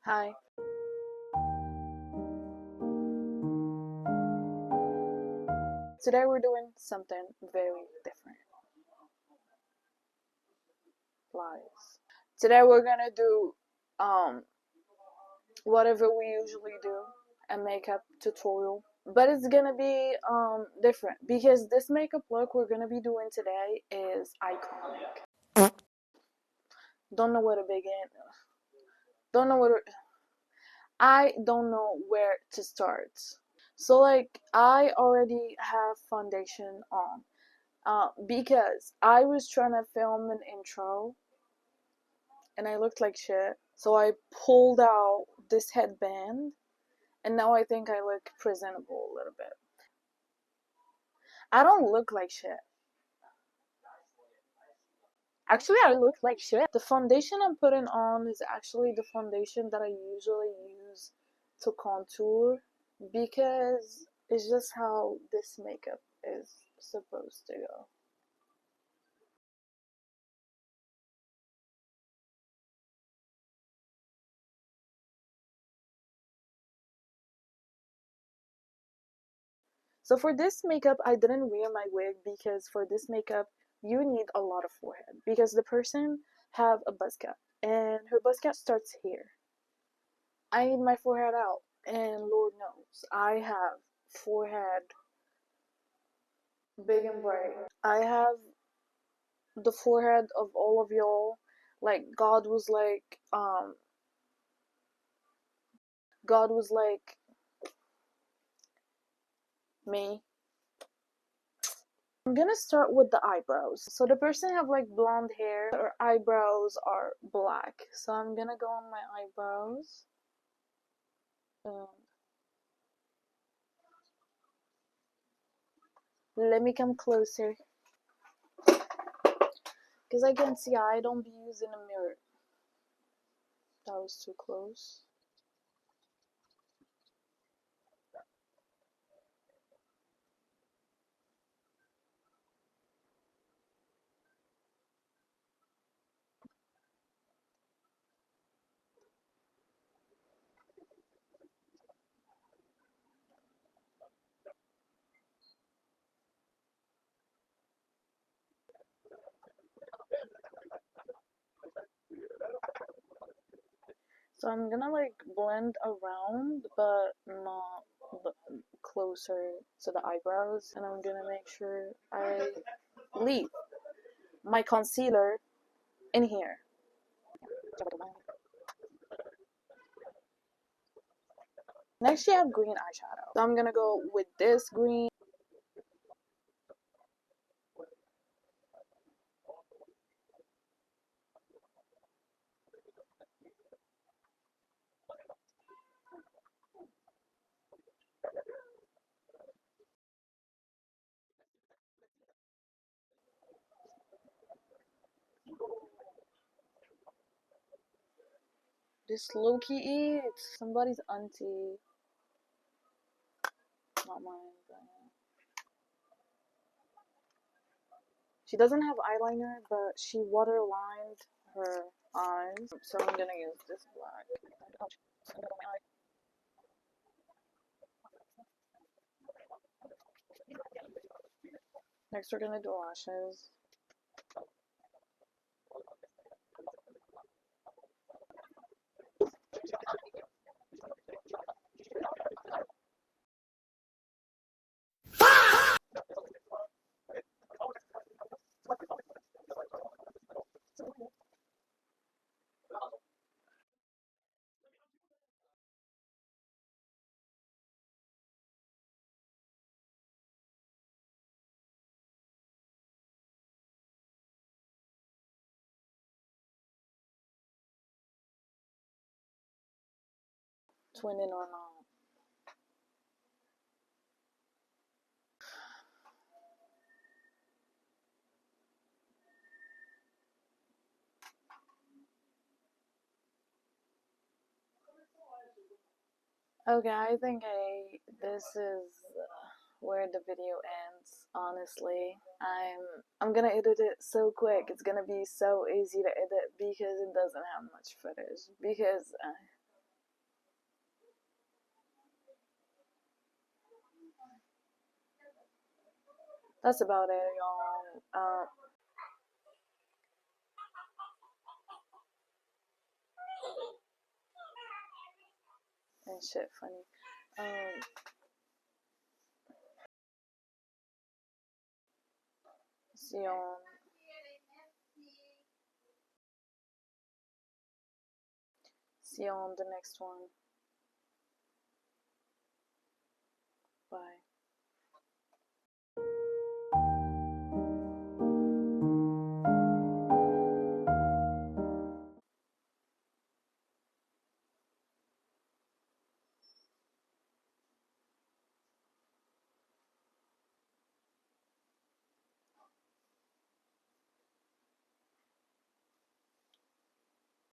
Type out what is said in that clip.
Hi. Today we're doing something very different. Lies. Today we're gonna do whatever we usually do, a makeup tutorial. But it's gonna be different because this makeup look we're gonna be doing today is iconic. Don't know where to begin. Don't know where to, I don't know where to start. So like I already have foundation on. Because I was trying to film an intro and I looked like shit. So I pulled out this headband and now I think I look presentable a little bit. I don't look like shit. Actually, I look like shit. The foundation I'm putting on is actually the foundation that I usually use to contour because it's just how this makeup is supposed to go. So for this makeup, I didn't wear my wig because for this makeup, you need a lot of forehead because the person have a buzz cut and her buzz cut starts here. I need my forehead out and Lord knows I have forehead big and bright. I have the forehead of all of y'all. Like God was like me. I'm gonna start with the eyebrows. So the person have like blonde hair, her eyebrows are black. So I'm gonna go on my eyebrows. Um, Let me come closer. Because I can see I don't be using a mirror. That was too close. So I'm gonna like blend around, but not closer to the eyebrows. And I'm gonna make sure I leave my concealer in here. Next, you have green eyeshadow. So I'm gonna go with this green. This low-key, it's somebody's auntie, not mine. But she doesn't have eyeliner, but she waterlined her eyes. So I'm gonna use this black. Next, we're gonna do lashes. 20 or not. Okay, I think this is where the video ends. Honestly, I'm gonna edit it so quick. It's gonna be so easy to edit because it doesn't have much footage. Because that's about it, y'all. And shit funny. See you on the next one. Bye.